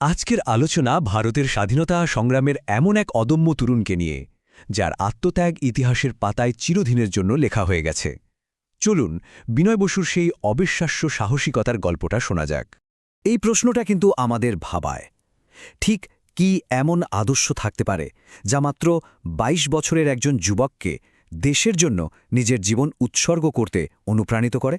আজকের আলোচনা ভারতের স্বাধীনতা সংগ্রামের এমন এক অদম্য তরুণকে নিয়ে যার আত্মত্যাগ ইতিহাসের পাতায় চিরদিনের জন্য লেখা হয়ে গেছে। চলুন বিনয় বসুর সেই অবিশ্বাস্য সাহসিকতার গল্পটা শোনা যাক। এই প্রশ্নটা কিন্তু আমাদের ভাবায়, ঠিক কি এমন আদর্শ থাকতে পারে যা মাত্র ২২ বছরের একজন যুবককে দেশের জন্য নিজের জীবন উৎসর্গ করতে অনুপ্রাণিত করে?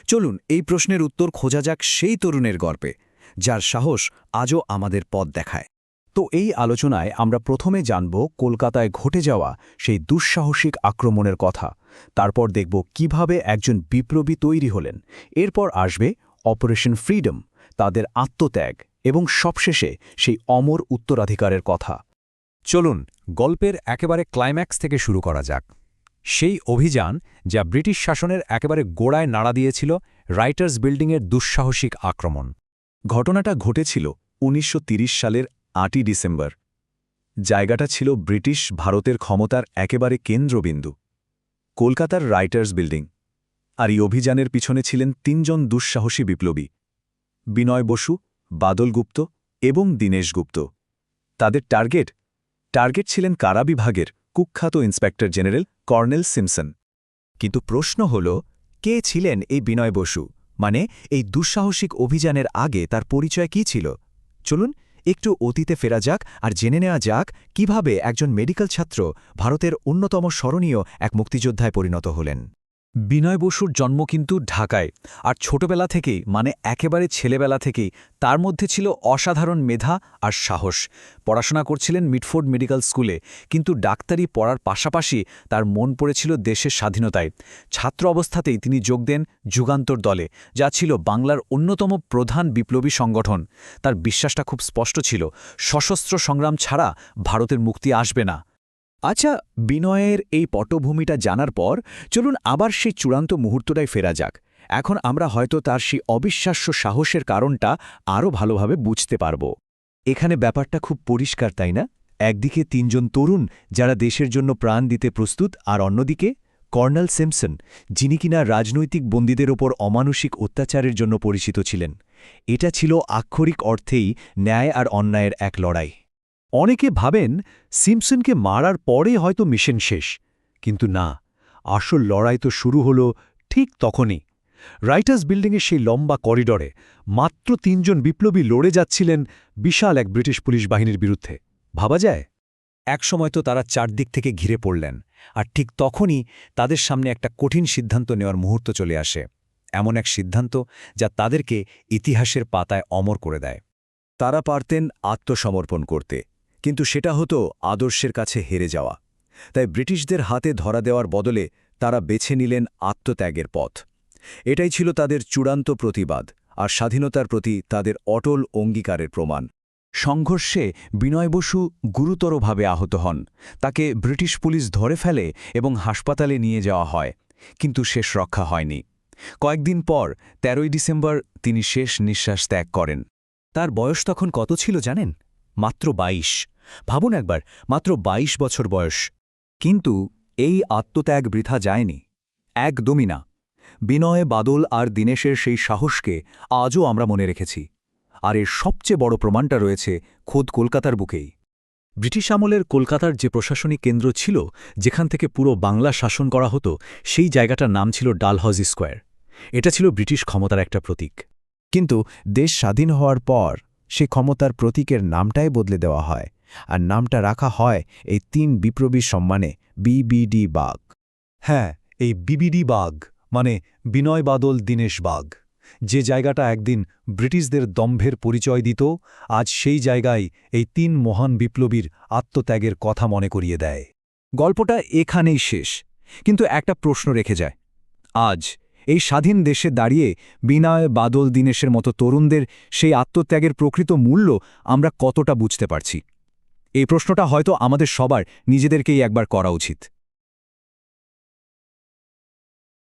চলুন এই প্রশ্নের উত্তর খোঁজা যাক সেই তরুণের গল্পে, যার সাহস আজও আমাদের পথ দেখায়। তো এই আলোচনায় আমরা প্রথমে জানব কলকাতায় ঘটে যাওয়া সেই দুঃসাহসিক আক্রমণের কথা। তারপর দেখব কিভাবে একজন বিপ্লবী তৈরি হলেন। এরপর আসবে অপারেশন ফ্রিডম, তাদের আত্মত্যাগ এবং সবশেষে সেই অমর উত্তরাধিকারের কথা। চলুন গল্পের একেবারে ক্লাইম্যাক্স থেকে শুরু করা যাক। সেই অভিযান যা ব্রিটিশ শাসনের একেবারে গোড়ায় নাড়া দিয়েছিল, রাইটার্স বিল্ডিংয়ের দুঃসাহসিক আক্রমণ। ঘটনাটা ঘটেছিল ১৯৩০ সালের ৮ই ডিসেম্বর। জায়গাটা ছিল ব্রিটিশ ভারতের ক্ষমতার একেবারে কেন্দ্রবিন্দু, কলকাতার রাইটার্স বিল্ডিং। আর এই অভিযানের পিছনে ছিলেন তিনজন দুঃসাহসী বিপ্লবী: বিনয় বসু, বাদল গুপ্ত এবং দীনেশ গুপ্ত। তাদের টার্গেট ছিলেন কারা বিভাগের কুখ্যাত ইন্সপেক্টর জেনারেল কর্নেল সিমসন। কিন্তু প্রশ্ন হল, কে ছিলেন এই বিনয় বসু? মানে এই দুঃসাহসিক অভিযানের আগে তার পরিচয় কী ছিল? চলুন একটু অতীতে ফেরা যাক আর জেনে নেওয়া যাক কিভাবে একজন মেডিকেল ছাত্র ভারতের অন্যতম স্মরণীয় এক মুক্তিযোদ্ধায় পরিণত হলেন। বিনয় বসুর জন্ম কিন্তু ঢাকায়, আর ছোটবেলা থেকেই, মানে একেবারে ছেলেবেলা থেকেই তার মধ্যে ছিল অসাধারণ মেধা আর সাহস। পড়াশোনা করছিলেন মিডফোর্ড মেডিকেল স্কুলে, কিন্তু ডাক্তারি পড়ার পাশাপাশি তার মন পড়েছিল দেশের স্বাধীনতায়। ছাত্র অবস্থাতেই তিনি যোগ দেন যুগান্তর দলে, যা ছিল বাংলার অন্যতম প্রধান বিপ্লবী সংগঠন। তার বিশ্বাসটা খুব স্পষ্ট ছিল, সশস্ত্র সংগ্রাম ছাড়া ভারতের মুক্তি আসবে না। আচ্ছা, বিনয়ের এই পটভূমিটা জানার পর চলুন আবার সেই চূড়ান্ত মুহূর্তটাই ফেরা যাক। এখন আমরা হয়তো তার সেই অবিশ্বাস্য সাহসের কারণটা আরও ভালোভাবে বুঝতে পারব। এখানে ব্যাপারটা খুব পরিষ্কার, তাই না? একদিকে তিনজন তরুণ যারা দেশের জন্য প্রাণ দিতে প্রস্তুত, আর অন্যদিকে কর্নেল সিমসন, যিনি কিনা রাজনৈতিক বন্দীদের ওপর অমানুষিক অত্যাচারের জন্য পরিচিত ছিলেন। এটা ছিল আক্ষরিক অর্থেই ন্যায় আর অন্যায়ের এক লড়াই। অনেকে ভাবেন সিমসনকে মারার পরে হয়তো মিশন শেষ, কিন্তু না, আসল লড়াই তো শুরু হলো ঠিক তখনই। রাইটার্স বিল্ডিংয়ের সেই লম্বা করিডরে মাত্র তিনজন বিপ্লবী লড়ে যাচ্ছিলেন বিশাল এক ব্রিটিশ পুলিশ বাহিনীর বিরুদ্ধে। ভাবা যায়? একসময় তো তারা চারদিক থেকে ঘিরে পড়লেন, আর ঠিক তখনই তাদের সামনে একটা কঠিন সিদ্ধান্ত নেওয়ার মুহূর্ত চলে আসে। এমন এক সিদ্ধান্ত যা তাদেরকে ইতিহাসের পাতায় অমর করে দেয়। তারা পারতেন আত্মসমর্পণ করতে, কিন্তু সেটা হতো আদর্শের কাছে হেরে যাওয়া। তাই ব্রিটিশদের হাতে ধরা দেওয়ার বদলে তারা বেছে নিলেন আত্মত্যাগের পথ। এটাই ছিল তাদের চূড়ান্ত প্রতিবাদ, আর স্বাধীনতার প্রতি তাদের অটল অঙ্গীকারের প্রমাণ। সংঘর্ষে বিনয় বসু গুরুতরভাবে আহত হন। তাকে ব্রিটিশ পুলিশ ধরে ফেলে এবং হাসপাতালে নিয়ে যাওয়া হয়, কিন্তু শেষ রক্ষা হয়নি। কয়েকদিন পর ১৩ই ডিসেম্বর তিনি শেষ নিঃশ্বাস ত্যাগ করেন। তার বয়স তখন কত ছিল জানেন? মাত্র ২২। ভাবুন একবার, মাত্র ২২ বছর বয়স। কিন্তু এই আত্মত্যাগ বৃথা যায়নি, একদমই না। বিনয়, বাদল আর দীনেশের সেই সাহসকে আজও আমরা মনে রেখেছি। আর এর সবচেয়ে বড় প্রমাণটা রয়েছে খোদ কলকাতার বুকেই। ব্রিটিশ আমলের কলকাতার যে প্রশাসনিক কেন্দ্র ছিল, যেখান থেকে পুরো বাংলা শাসন করা হতো, সেই জায়গাটার নাম ছিল ডালহৌজি স্কোয়ার। এটা ছিল ব্রিটিশ ক্ষমতার একটা প্রতীক। কিন্তু দেশ স্বাধীন হওয়ার পর সেই ক্ষমতার প্রতীকের নামটাই বদলে দেওয়া হয়, আর নামটা রাখা হয় এই তিন বিপ্লবীর সম্মানে, বিবিডি বাগ। হ্যাঁ, এই বিবিডি বাগ মানে বিনয়, বাদল, দীনেশ বাগ। যে জায়গাটা একদিন ব্রিটিশদের দম্ভের পরিচয় দিত, আজ সেই জায়গায় এই তিন মহান বিপ্লবীর আত্মত্যাগের কথা মনে করিয়ে দেয়। গল্পটা এখানেই শেষ, কিন্তু একটা প্রশ্ন রেখে যায়। আজ এই স্বাধীন দেশে দাঁড়িয়ে বিনয়, বাদল, দীনেশের মতো তরুণদের সেই আত্মত্যাগের প্রকৃত মূল্য আমরা কতটা বুঝতে পারছি? এই প্রশ্নটা হয়তো আমাদের সবার নিজেদেরকেই একবার করা উচিত।